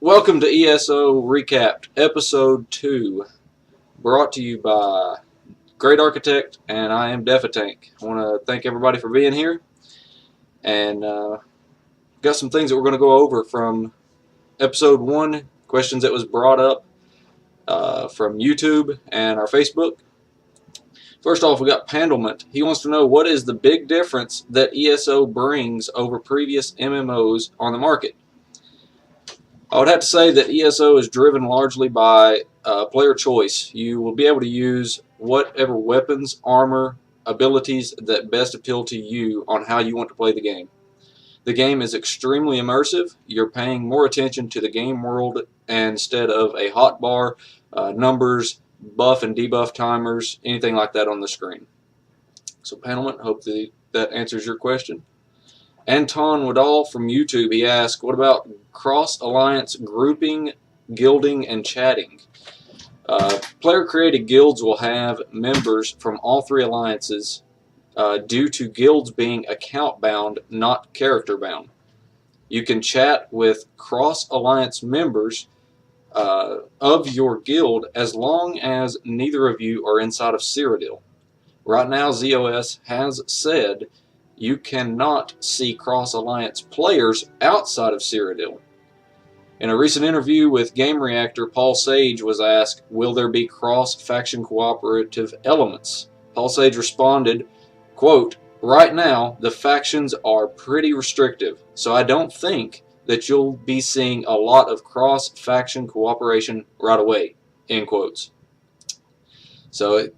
Welcome to ESO Recapped, Episode 2, brought to you by Great Architect, and I am Defatank. I want to thank everybody for being here, and got some things that we're going to go over from Episode 1, questions that was brought up from YouTube and our Facebook. First off, we got Pandlement. He wants to know what is the big difference that ESO brings over previous MMOs on the market. I would have to say that ESO is driven largely by player choice. You will be able to use whatever weapons, armor, abilities that best appeal to you on how you want to play the game. The game is extremely immersive. You're paying more attention to the game world instead of a hotbar, numbers, buff and debuff timers, anything like that on the screen. So Panelman, hope that answers your question. Anton Woodall from YouTube, he asked, what about cross-alliance grouping, guilding, and chatting? Player-created guilds will have members from all three alliances due to guilds being account-bound, not character-bound. You can chat with cross-alliance members of your guild as long as neither of you are inside of Cyrodiil. Right now, ZOS has said you cannot see cross-alliance players outside of Cyrodiil. In a recent interview with Game Reactor, Paul Sage was asked, will there be cross-faction cooperative elements? Paul Sage responded, quote, right now, the factions are pretty restrictive, so I don't think that you'll be seeing a lot of cross-faction cooperation right away, end quotes. So it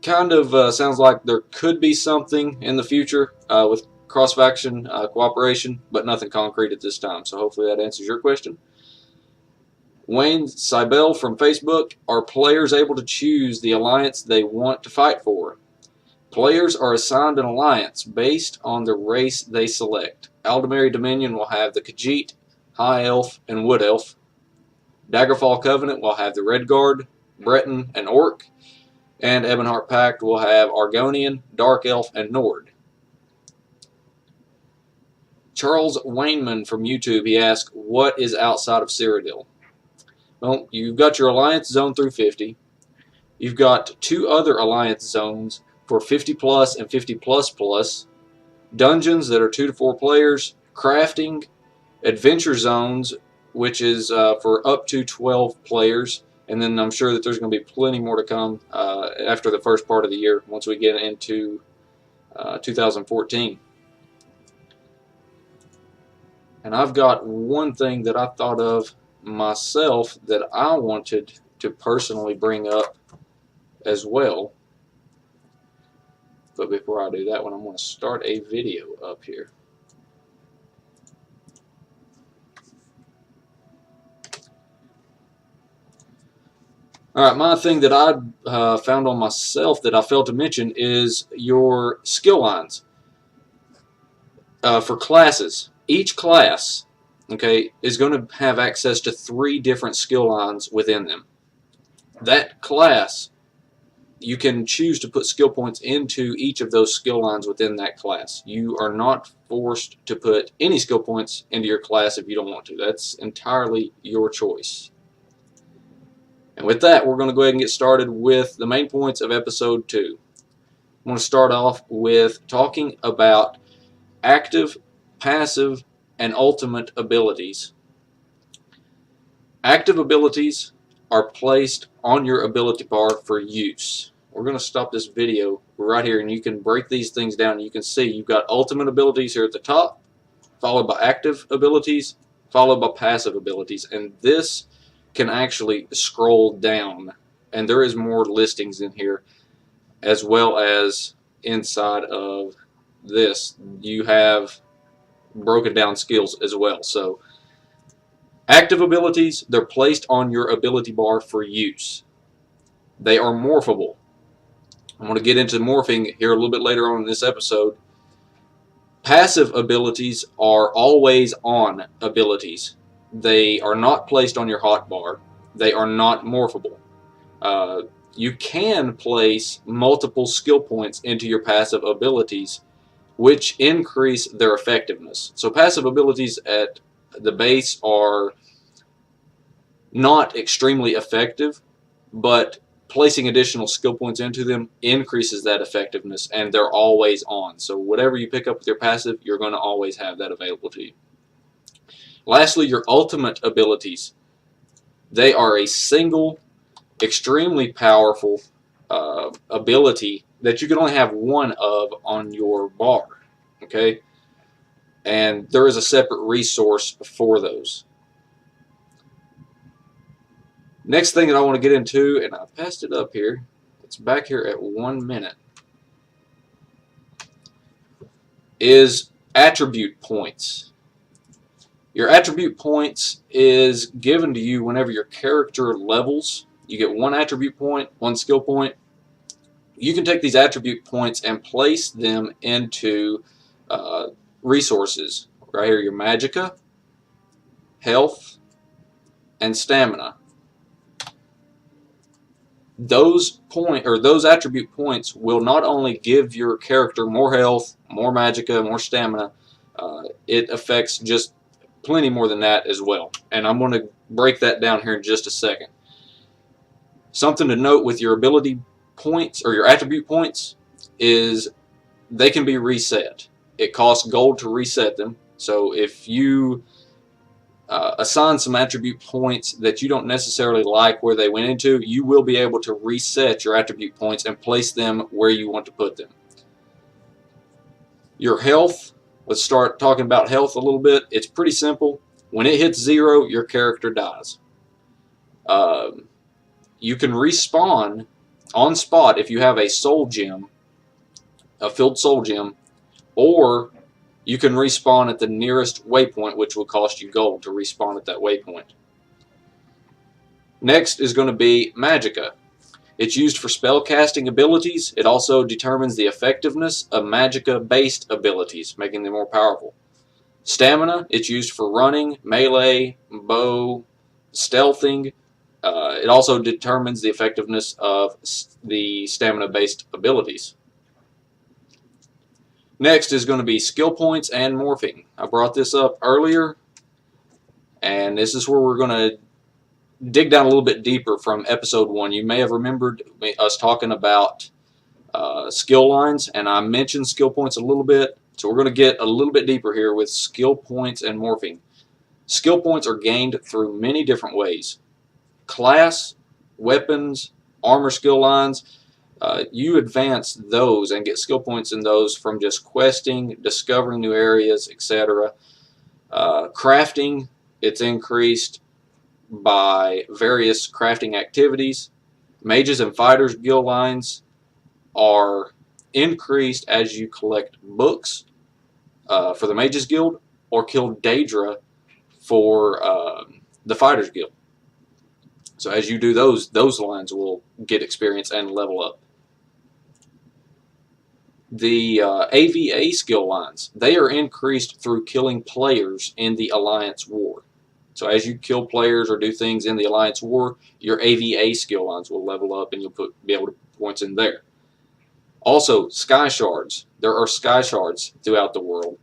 kind of sounds like there could be something in the future with cross-faction cooperation, but nothing concrete at this time. So hopefully that answers your question. Wayne Seibel from Facebook, are players able to choose the alliance they want to fight for? Players are assigned an alliance based on the race they select. Aldemary Dominion will have the Khajiit, High Elf, and Wood Elf. Daggerfall Covenant will have the Red Guard, Breton, and Orc. And Ebonheart Pact will have Argonian, Dark Elf, and Nord. Charles Wayneman from YouTube, he asked, what is outside of Cyrodiil? Well, you've got your Alliance Zone through 50. You've got two other Alliance Zones for 50 plus and 50 plus plus. Dungeons that are 2 to 4 players. Crafting. Adventure Zones, which is for up to 12 players. And then I'm sure that there's going to be plenty more to come after the first part of the year once we get into 2014. And I've got one thing that I thought of myself that I wanted to personally bring up as well. But before I do that one, I'm going to start a video up here. Alright, my thing that I found on myself that I failed to mention is your skill lines for classes. Each class, okay, is going to have access to 3 different skill lines within them. That class, you can choose to put skill points into each of those skill lines within that class. You are not forced to put any skill points into your class if you don't want to. That's entirely your choice. And with that, we're going to go ahead and get started with the main points of Episode 2. I'm going to start off with talking about active, passive, and ultimate abilities. Active abilities are placed on your ability bar for use. We're going to stop this video right here, and you can break these things down. You can see you've got ultimate abilities here at the top, followed by active abilities, followed by passive abilities. And this can actually scroll down, and there is more listings in here, as well as inside of this you have broken down skills as well. So active abilities, they're placed on your ability bar for use. They are morphable. I'm going to get into morphing here a little bit later on in this episode. Passive abilities are always on abilities. They are not placed on your hotbar. They are not morphable. You can place multiple skill points into your passive abilities, which increase their effectiveness. So passive abilities at the base are not extremely effective, but placing additional skill points into them increases that effectiveness, and they're always on. So whatever you pick up with your passive, you're going to always have that available to you. Lastly, your ultimate abilities. They are a single, extremely powerful ability that you can only have one of on your bar. Okay? And there is a separate resource for those. Next thing that I want to get into, and I passed it up here, it's back here at 1 minute, is attribute points. Your attribute points is given to you whenever your character levels. You get 1 attribute point, 1 skill point. You can take these attribute points and place them into resources. Right here, your magicka, health, and stamina. Those attribute points will not only give your character more health, more magicka, more stamina. It affects just plenty more than that as well. And I'm going to break that down here in just a second. Something to note with your ability points or your attribute points is they can be reset. It costs gold to reset them. So if you assign some attribute points that you don't necessarily like where they went into, you will be able to reset your attribute points and place them where you want to put them. Your health, let's start talking about health a little bit. It's pretty simple. When it hits 0, your character dies. You can respawn on spot if you have a soul gem, a filled soul gem, or you can respawn at the nearest waypoint, which will cost you gold to respawn at that waypoint. Next is going to be magicka. It's used for spellcasting abilities. It also determines the effectiveness of magicka-based abilities, making them more powerful. Stamina, it's used for running, melee, bow, stealthing. It also determines the effectiveness of the stamina-based abilities. Next is going to be skill points and morphing. I brought this up earlier, and this is where we're going to dig down a little bit deeper from episode 1. You may have remembered us talking about skill lines, and I mentioned skill points a little bit, so we're going to get a little bit deeper here with skill points and morphing. Skill points are gained through many different ways. Class, weapons, armor skill lines. You advance those and get skill points in those from just questing, discovering new areas, etc. Crafting, it's increased by various crafting activities. Mages and fighters guild lines are increased as you collect books for the Mages Guild or kill Daedra for the Fighters Guild. So as you do those lines will get experience and level up. The AVA skill lines, they are increased through killing players in the Alliance War. So as you kill players or do things in the Alliance War, your AVA skill lines will level up and you'll be able to put points in there. Also, Sky Shards. There are Sky Shards throughout the world.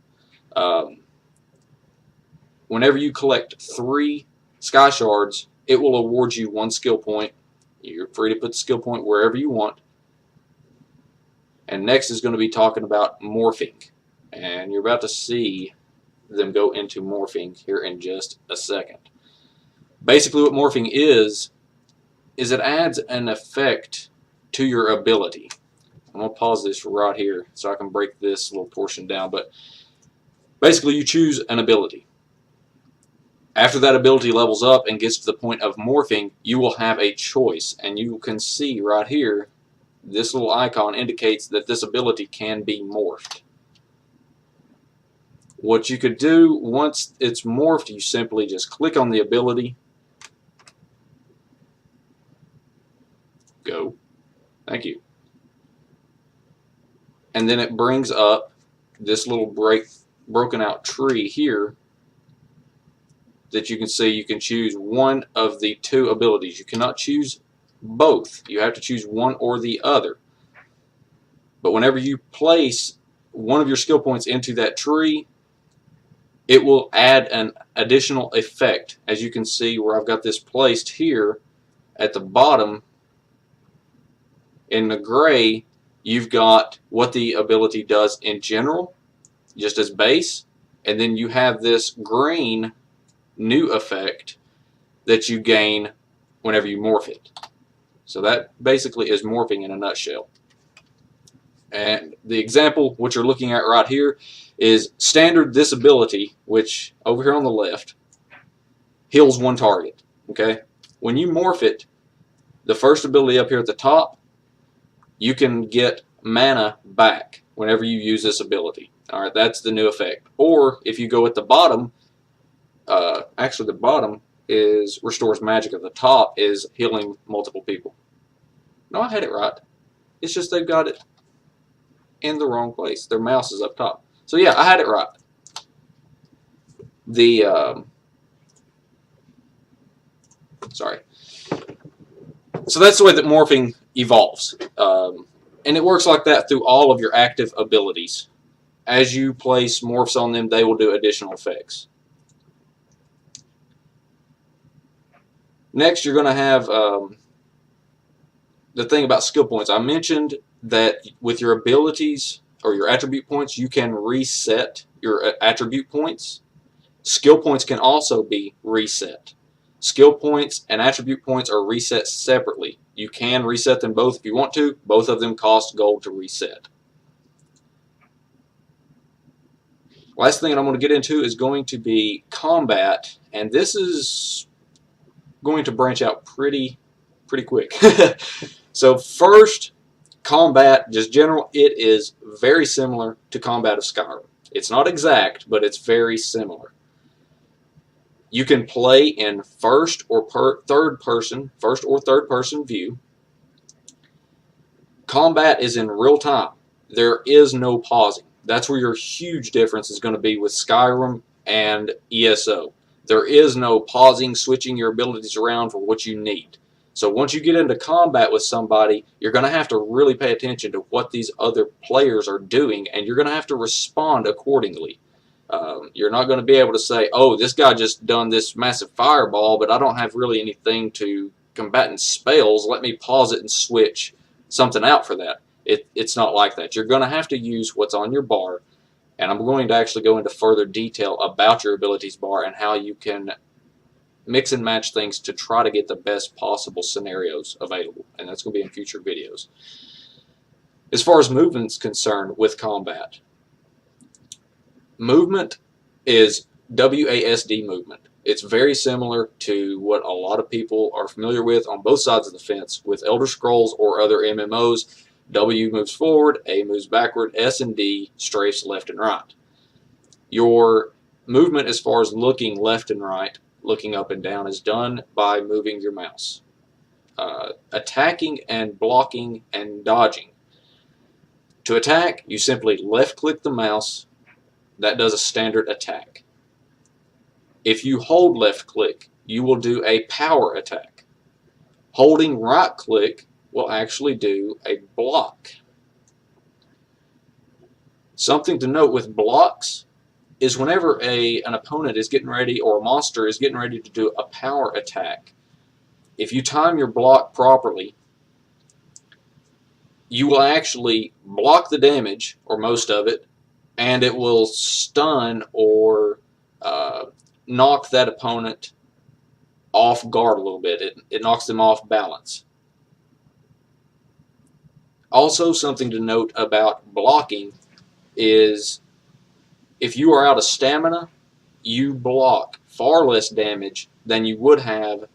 Whenever you collect 3 Sky Shards, it will award you 1 skill point. You're free to put the skill point wherever you want. And next is going to be talking about morphing. And you're about to see them go into morphing here in just a second. Basically what morphing is it adds an effect to your ability. I'm going to pause this right here so I can break this little portion down. But basically you choose an ability. After that ability levels up and gets to the point of morphing, you will have a choice. And you can see right here, this little icon indicates that this ability can be morphed. What you could do once it's morphed, you simply just click on the ability. Go. Thank you. And then it brings up this little broken out tree here that you can see. You can choose one of the 2 abilities. You cannot choose both. You have to choose one or the other. But whenever you place one of your skill points into that tree, it will add an additional effect. As you can see where I've got this placed here at the bottom in the gray, you've got what the ability does in general, just as base, and then you have this green new effect that you gain whenever you morph it. So that basically is morphing in a nutshell. And the example, what you're looking at right here, is standard this ability, which over here on the left, heals one target. Okay? When you morph it, the first ability up here at the top, you can get mana back whenever you use this ability. Alright, that's the new effect. Or if you go at the bottom, actually the bottom is restores magic, at the top is healing multiple people. No, I had it right. It's just they've got it in the wrong place. Their mouse is up top. So yeah, I had it right. Sorry. So that's the way that morphing evolves. And it works like that through all of your active abilities. As you place morphs on them, they will do additional effects. Next, you're going to have the thing about skill points. I mentioned that with your abilities or your attribute points, you can reset your attribute points. Skill points can also be reset. Skill points and attribute points are reset separately. You can reset them both if you want to. Both of them cost gold to reset. Last thing that I'm going to get into is going to be combat, and this is going to branch out pretty quick. So first, combat, just general, it is very similar to combat of Skyrim. It's not exact, but it's very similar. You can play in first or third person view. Combat is in real time. There is no pausing. That's where your huge difference is going to be with Skyrim and ESO. There is no pausing, switching your abilities around for what you need. So once you get into combat with somebody, you're going to have to really pay attention to what these other players are doing, and you're going to have to respond accordingly. You're not going to be able to say, oh, this guy just done this massive fireball, but I don't have really anything to combatant spells. Let me pause it and switch something out for that. It's not like that. You're going to have to use what's on your bar, and I'm going to actually go into further detail about your abilities bar and how you can mix and match things to try to get the best possible scenarios available, and that's going to be in future videos. As far as movement's concerned with combat, movement is WASD movement. It's very similar to what a lot of people are familiar with on both sides of the fence with Elder Scrolls or other MMOs. W moves forward, A moves backward, S and D strafes left and right. Your movement as far as looking left and right, looking up and down, is done by moving your mouse. Attacking and blocking and dodging. To attack, you simply left-click the mouse. That does a standard attack. If you hold left-click, you will do a power attack. Holding right-click will actually do a block. Something to note with blocks is whenever an opponent is getting ready, or a monster is getting ready to do a power attack, if you time your block properly, you will actually block the damage, or most of it, and it will stun or knock that opponent off guard a little bit. It knocks them off balance. Also, something to note about blocking is if you are out of stamina, you block far less damage than you would have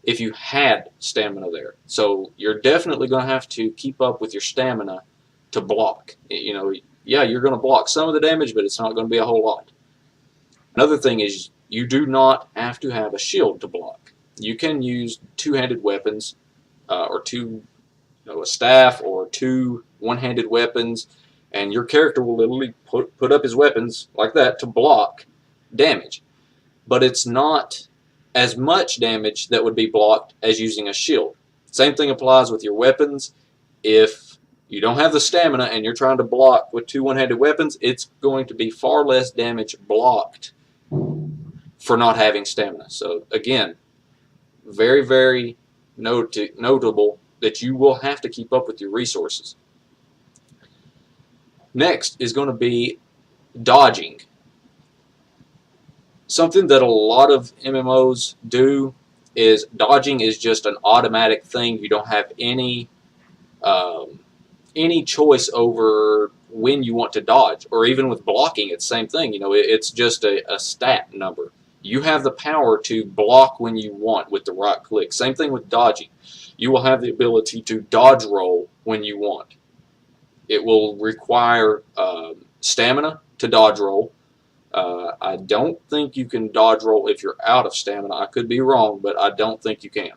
if you had stamina there. So you're definitely going to have to keep up with your stamina to block. You know, yeah, you're going to block some of the damage, but it's not going to be a whole lot. Another thing is you do not have to have a shield to block. You can use two-handed weapons or a staff or two one-handed weapons, and your character will literally put up his weapons like that to block damage. But it's not as much damage that would be blocked as using a shield. Same thing applies with your weapons. If you don't have the stamina and you're trying to block with two one-handed weapons, it's going to be far less damage blocked for not having stamina. So again, very, very notable that you will have to keep up with your resources. Next is going to be dodging. Something that a lot of MMOs do is dodging is just an automatic thing. You don't have any choice over when you want to dodge, or even with blocking, it's the same thing. You know, it's just a stat number. You have the power to block when you want with the right click. Same thing with dodging. You will have the ability to dodge roll when you want. It will require stamina to dodge roll. I don't think you can dodge roll if you're out of stamina. I could be wrong, but I don't think you can.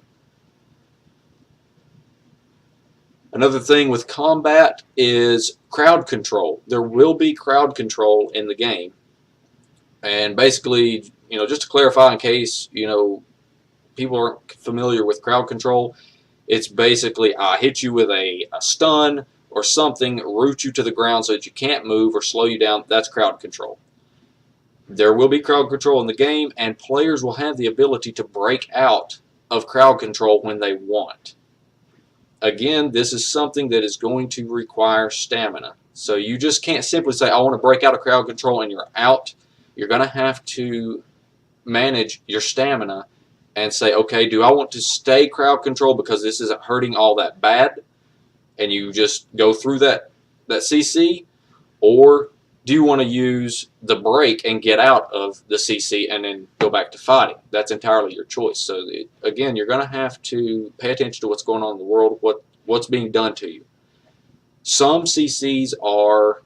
Another thing with combat is crowd control. There will be crowd control in the game. And basically, you know, just to clarify in case, you know, people aren't familiar with crowd control, it's basically I hit you with a stun or something, root you to the ground so that you can't move or slow you down. That's crowd control. There will be crowd control in the game, and players will have the ability to break out of crowd control when they want. Again, this is something that is going to require stamina. So you just can't simply say, I want to break out of crowd control, and you're out. You're going to have to manage your stamina and say, okay, do I want to stay crowd control because this isn't hurting all that bad? And you just go through that CC, or do you want to use the break and get out of the CC and then go back to fighting? That's entirely your choice. So again, you're going to have to pay attention to what's going on in the world, what's being done to you. Some CCs are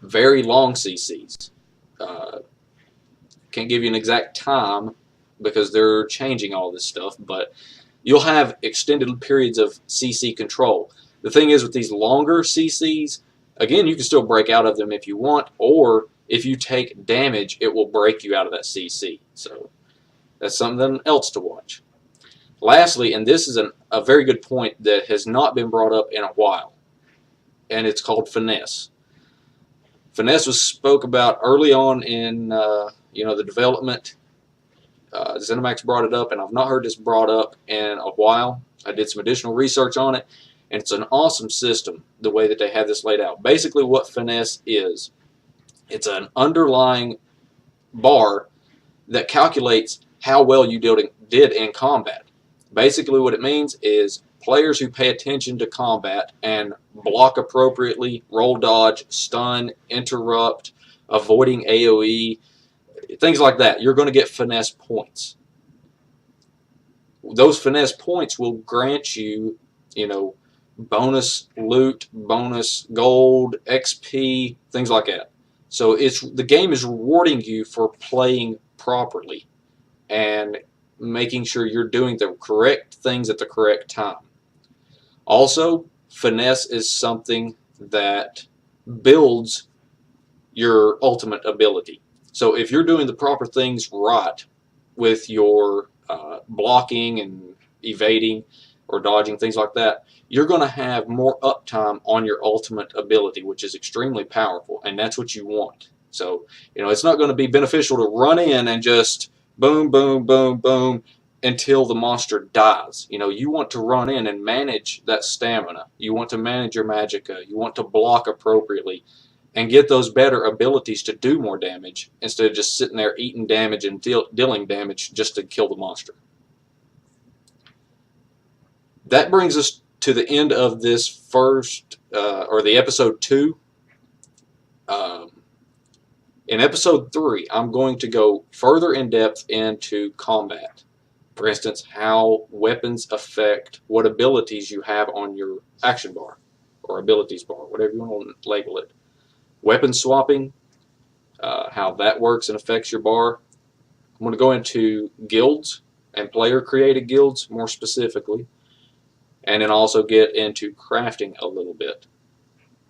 very long CCs. Can't give you an exact time because they're changing all this stuff, but you'll have extended periods of CC control. The thing is with these longer CCs, again, you can still break out of them if you want, or if you take damage, it will break you out of that CC. So that's something else to watch. Lastly, and this is a very good point that has not been brought up in a while, and it's called finesse. Finesse was spoke about early on in the development. ZeniMax brought it up, and I've not heard this brought up in a while. I did some additional research on it, and it's an awesome system the way that they have this laid out. Basically what finesse is, it's an underlying bar that calculates how well you did in combat. Basically what it means is players who pay attention to combat and block appropriately, roll dodge, stun, interrupt, avoiding AoE, things like that, you're going to get finesse points. Those finesse points will grant you, bonus loot, bonus gold, XP, things like that. So the game is rewarding you for playing properly and making sure you're doing the correct things at the correct time. Also, finesse is something that builds your ultimate ability. So if you're doing the proper things right with your blocking and evading or dodging, things like that, you're going to have more uptime on your ultimate ability, which is extremely powerful, and that's what you want. So, it's not going to be beneficial to run in and just boom, boom, boom, boom until the monster dies. You want to run in and manage that stamina. You want to manage your magicka. You want to block appropriately and get those better abilities to do more damage instead of just sitting there eating damage and dealing damage just to kill the monster. That brings us to the end of this first, or the episode 2. In episode 3, I'm going to go further in depth into combat. For instance, how weapons affect what abilities you have on your action bar, or abilities bar, whatever you want to label it. Weapon swapping, how that works and affects your bar. I'm going to go into guilds and player-created guilds more specifically, and then also get into crafting a little bit.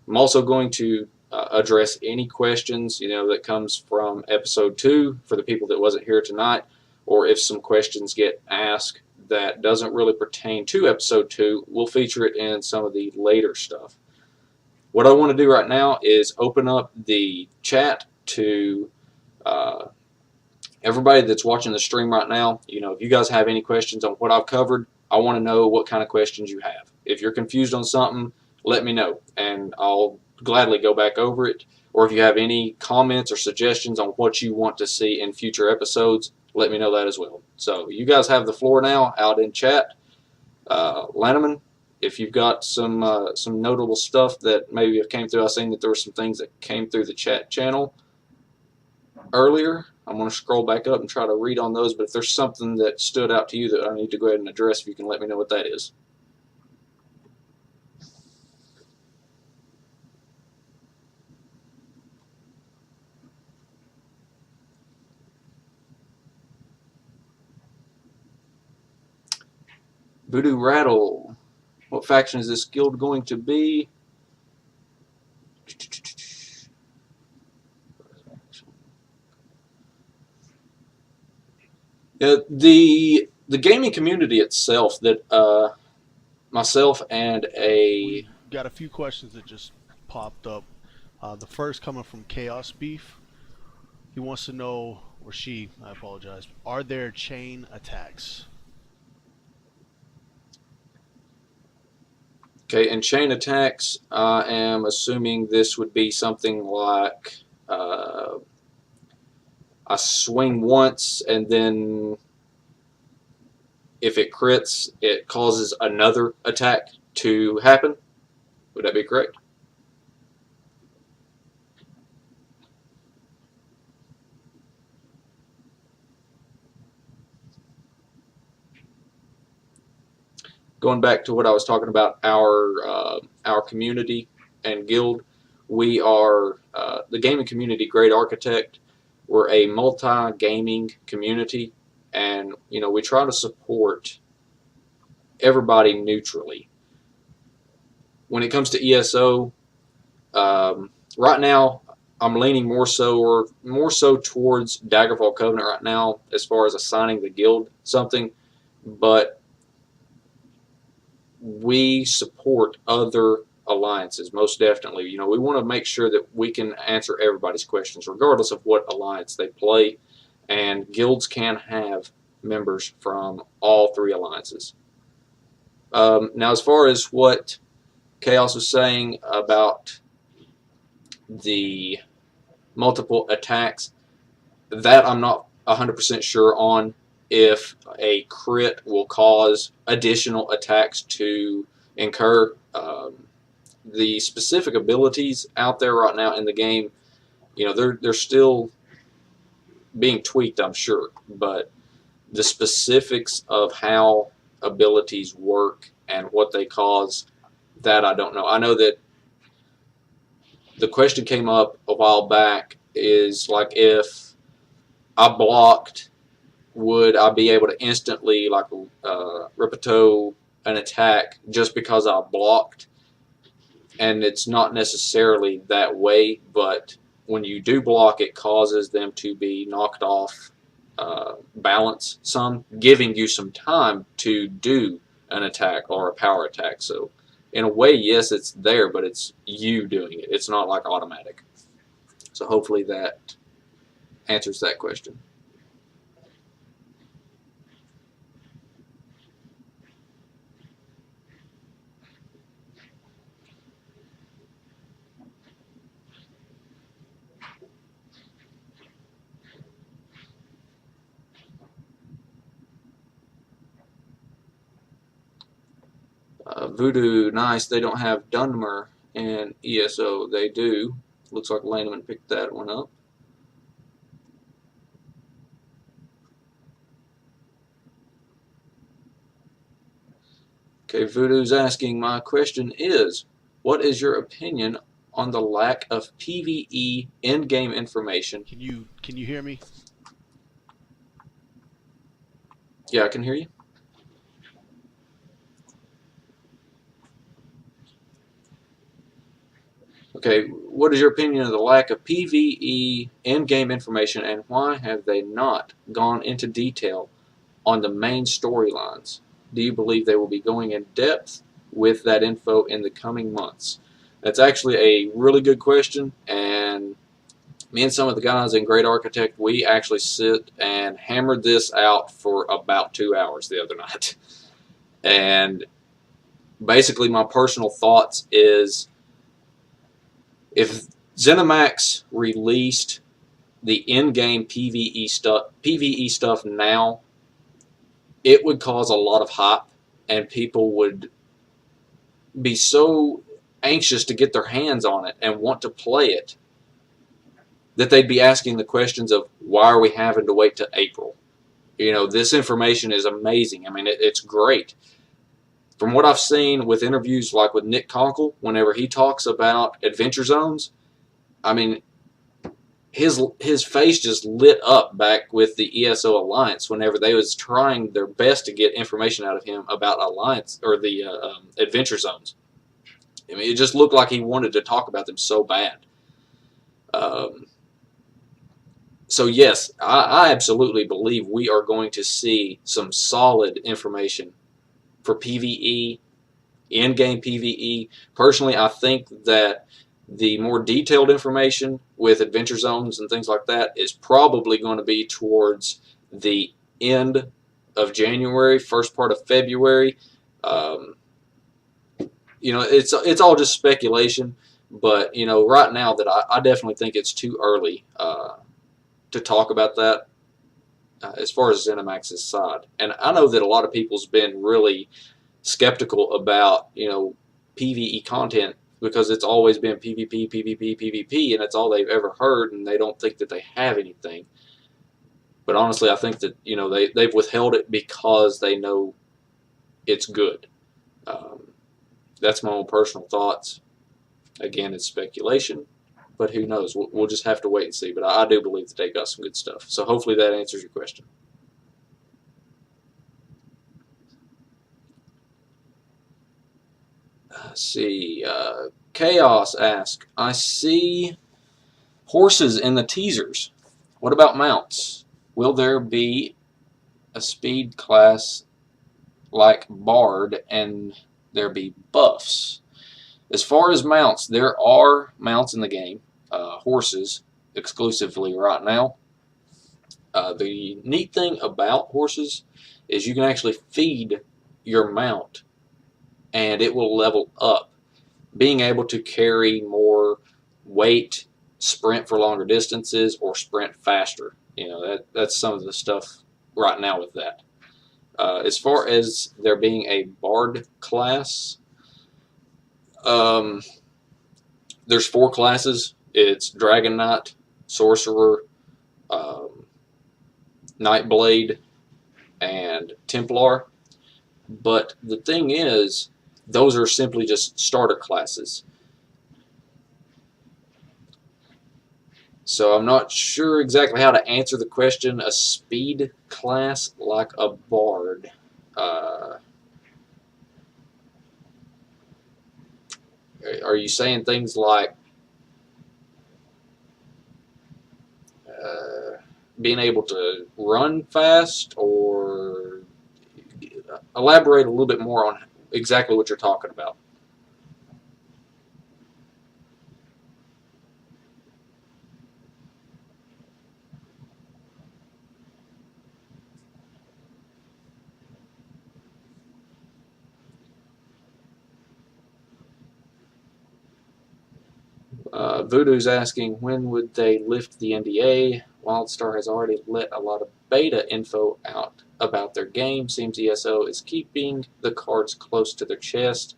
I'm also going to address any questions that comes from episode 2 for the people that wasn't here tonight, or if some questions get asked that doesn't really pertain to episode 2, we'll feature it in some of the later stuff. What I want to do right now is open up the chat to everybody that's watching the stream right now. If you guys have any questions on what I've covered, I want to know what kind of questions you have. If you're confused on something, let me know, and I'll gladly go back over it. Or if you have any comments or suggestions on what you want to see in future episodes, let me know that as well. So you guys have the floor now out in chat. Lanneman, if you've got some notable stuff that maybe have came through, I've seen that there were some things that came through the chat channel earlier. I'm going to scroll back up and try to read on those, but if there's something that stood out to you that I need to go ahead and address, if you can let me know what that is. Voodoo Rattle, what faction is this guild going to be? The gaming community itself, that myself and We got a few questions that just popped up. The first coming from Chaos Beef. He wants to know, or she, I apologize, are there chain attacks? Okay, and chain attacks, I am assuming this would be something like I swing once, and then if it crits, it causes another attack to happen. Would that be correct? Going back to what I was talking about, our community and guild, we are the gaming community. Great Architect. We're a multi-gaming community, and we try to support everybody neutrally. When it comes to ESO, right now I'm leaning more so towards Daggerfall Covenant right now as far as assigning the guild something, but we support other alliances most definitely. We want to make sure that we can answer everybody's questions regardless of what alliance they play, and guilds can have members from all three alliances. Now, as far as what Chaos was saying about the multiple attacks, that I'm not 100% sure on, if a crit will cause additional attacks to incur. The specific abilities out there right now in the game, they're still being tweaked, I'm sure, but the specifics of how abilities work and what they cause, that I don't know. I know that the question came up a while back, is like, if I blocked, would I be able to instantly repeto an attack just because I blocked? And it's not necessarily that way, but when you do block, it causes them to be knocked off balance some, giving you some time to do an attack or a power attack. So in a way, yes, it's there, but it's you doing it. It's not like automatic. So hopefully that answers that question. Voodoo, nice. They don't have Dunmer in ESO. They do. Looks like Lanneman picked that one up. Okay, Voodoo's asking, my question is, what is your opinion on the lack of PvE in-game information? Can you hear me? Yeah, I can hear you. Okay, what is your opinion of the lack of PvE in-game information, and why have they not gone into detail on the main storylines? Do you believe they will be going in depth with that info in the coming months? That's actually a really good question, and me and some of the guys in Great Architect, we actually sit and hammered this out for about 2 hours the other night. And basically, my personal thoughts is if ZeniMax released the in-game PvE stuff now, it would cause a lot of hype, and people would be so anxious to get their hands on it and want to play it that they'd be asking the questions of why are we having to wait till April? You know, this information is amazing. I mean, it's great. From what I've seen with interviews like with Nick Conkle, whenever he talks about Adventure Zones, I mean, his face just lit up back with the ESO Alliance whenever they was trying their best to get information out of him about Alliance or the Adventure Zones. I mean, it just looked like he wanted to talk about them so bad. So yes, I absolutely believe we are going to see some solid information for PvE, in-game PvE. Personally, I think that the more detailed information with Adventure Zones and things like that is probably going to be towards the end of January, first part of February. You know, it's all just speculation, but you know, right now that I definitely think it's too early to talk about that as far as ZeniMax's side. And I know that a lot of people's been really skeptical about, you know, PvE content because it's always been PvP, PvP, PvP, and it's all they've ever heard, and they don't think that they have anything. But honestly, I think that, you know, they've withheld it because they know it's good. That's my own personal thoughts. Again, it's speculation, but who knows? We'll just have to wait and see. But I do believe that they got some good stuff. So hopefully that answers your question. Let's see. Chaos asks, I see horses in the teasers. What about mounts? Will there be a speed class like Bard and there be buffs? As far as mounts, there are mounts in the game, horses exclusively right now. The neat thing about horses is you can actually feed your mount and it will level up, being able to carry more weight, sprint for longer distances, or sprint faster. You know, that's some of the stuff right now with that. As far as there being a Bard class, there's 4 classes. It's Dragon Knight, Sorcerer, Nightblade, and Templar. But the thing is, those are simply just starter classes. So I'm not sure exactly how to answer the question. A speed class like a Bard. Are you saying things like being able to run fast, or elaborate a little bit more on exactly what you're talking about? Voodoo's asking, when would they lift the NDA? WildStar has already let a lot of beta info out about their game. Seems ESO is keeping the cards close to their chest.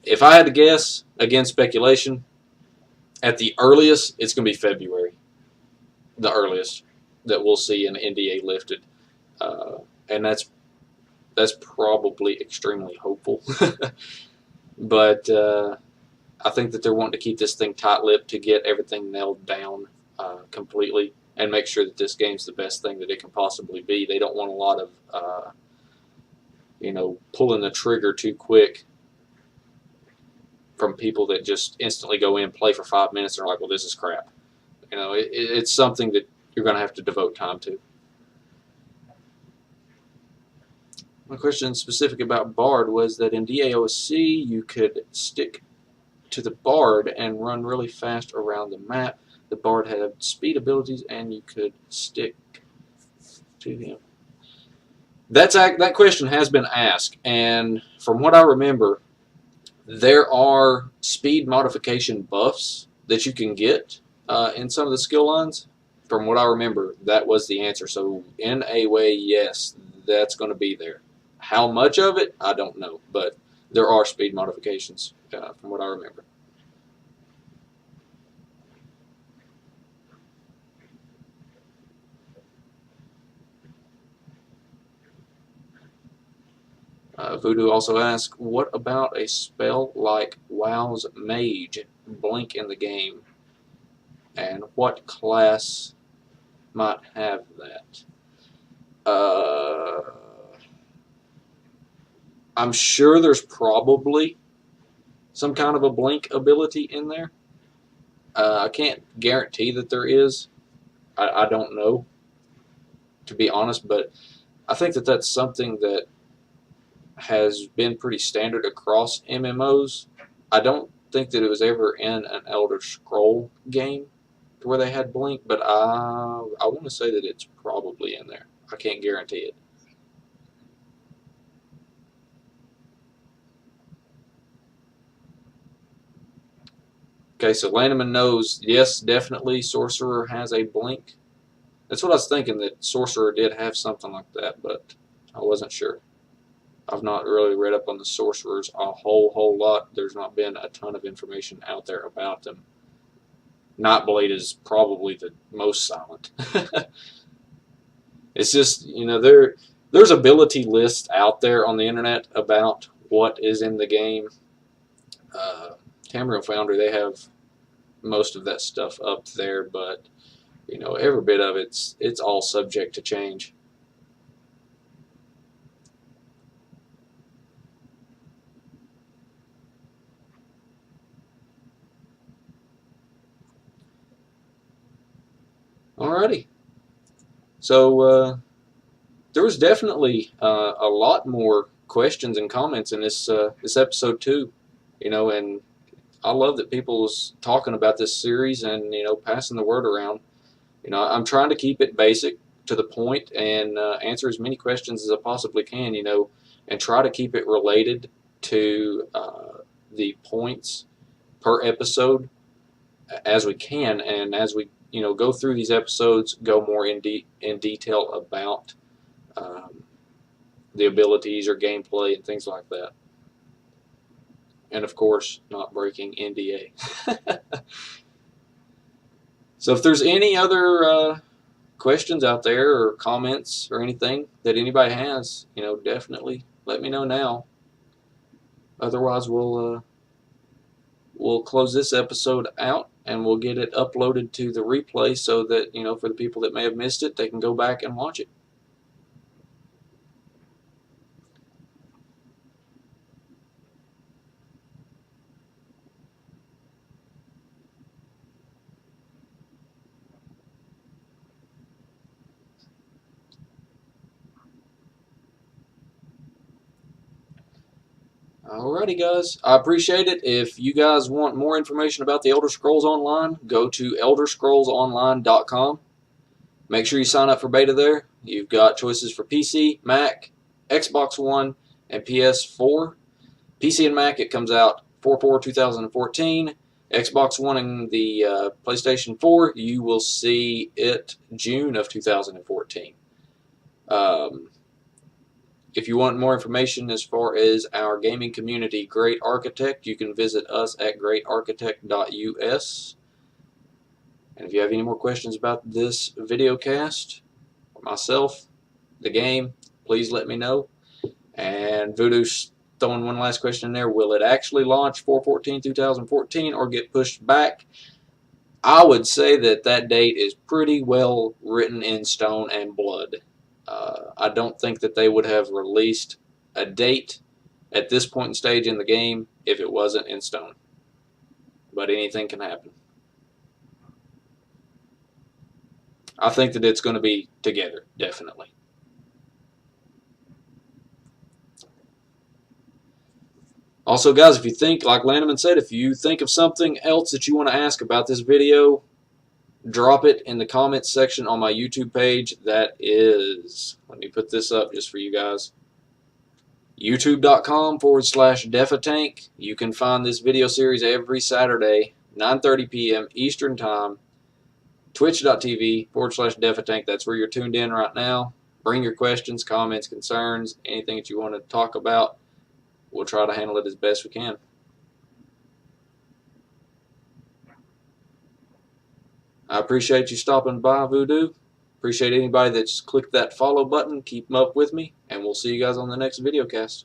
If I had to guess, again, speculation, at the earliest, it's going to be February. The earliest that we'll see an NDA lifted. And that's probably extremely hopeful. But I think that they're wanting to keep this thing tight-lipped to get everything nailed down completely and make sure that this game's the best thing that it can possibly be. They don't want a lot of, you know, pulling the trigger too quick from people that just instantly go in, play for 5 minutes, and are like, well, this is crap. You know, it's something that you're going to have to devote time to. My question specific about Bard was that in DAOC you could stick to the Bard and run really fast around the map. The Bard had speed abilities, and you could stick to him. That question has been asked, and from what I remember, there are speed modification buffs that you can get in some of the skill lines. From what I remember, that was the answer. So in a way, yes, that's going to be there. How much of it, I don't know, but there are speed modifications from what I remember. Voodoo also asks, what about a spell like WoW's Mage, blink in the game, and what class might have that? I'm sure there's probably some kind of a blink ability in there. I can't guarantee that there is. I don't know, to be honest, but I think that that's something that has been pretty standard across MMOs. I don't think that it was ever in an Elder Scroll game to where they had blink, but I want to say that it's probably in there. I can't guarantee it. Okay, so Lanneman knows, yes, definitely Sorcerer has a blink. That's what I was thinking, that Sorcerer did have something like that, but I wasn't sure. I've not really read up on the Sorcerers a whole lot. There's not been a ton of information out there about them. Nightblade is probably the most silent. It's just, there's ability lists out there on the internet about what is in the game. Tamriel Foundry, they have most of that stuff up there, but every bit of it's all subject to change. Alrighty. So there was definitely a lot more questions and comments in this episode too, and I love that people was talking about this series and passing the word around. I'm trying to keep it basic, to the point, and answer as many questions as I possibly can, and try to keep it related to the points per episode as we can, and as we go through these episodes, go more in detail about the abilities or gameplay and things like that. And of course, not breaking NDA. So if there's any other questions out there or comments or anything that anybody has, definitely let me know now. Otherwise, we'll close this episode out and we'll get it uploaded to the replay so that, for the people that may have missed it, they can go back and watch it. Alrighty, guys. I appreciate it. If you guys want more information about the Elder Scrolls Online, go to elderscrollsonline.com. Make sure you sign up for beta there. You've got choices for PC, Mac, Xbox One, and PS4. PC and Mac, it comes out 4/4/2014. Xbox One and the PlayStation 4, you will see it June of 2014. If you want more information as far as our gaming community, Great Architect, you can visit us at greatarchitect.us. And if you have any more questions about this video cast, or myself, the game, please let me know. And Voodoo's throwing one last question in there. Will it actually launch 4/14/2014 or get pushed back? I would say that date is pretty well written in stone and blood. I don't think that they would have released a date at this point in stage in the game if it wasn't in stone. But anything can happen. I think that it's going to be together, definitely. Also, guys, if you think, like Lanneman said, if you think of something else that you want to ask about this video, drop it in the comments section on my YouTube page. That is, let me put this up just for you guys, youtube.com/Defatank. You can find this video series every Saturday, 9:30 p.m. Eastern Time. Twitch.tv/Defatank. That's where you're tuned in right now. Bring your questions, comments, concerns, anything that you want to talk about. We'll try to handle it as best we can. I appreciate you stopping by, Voodoo. Appreciate anybody that's clicked that follow button. Keep them up with me, and we'll see you guys on the next video cast.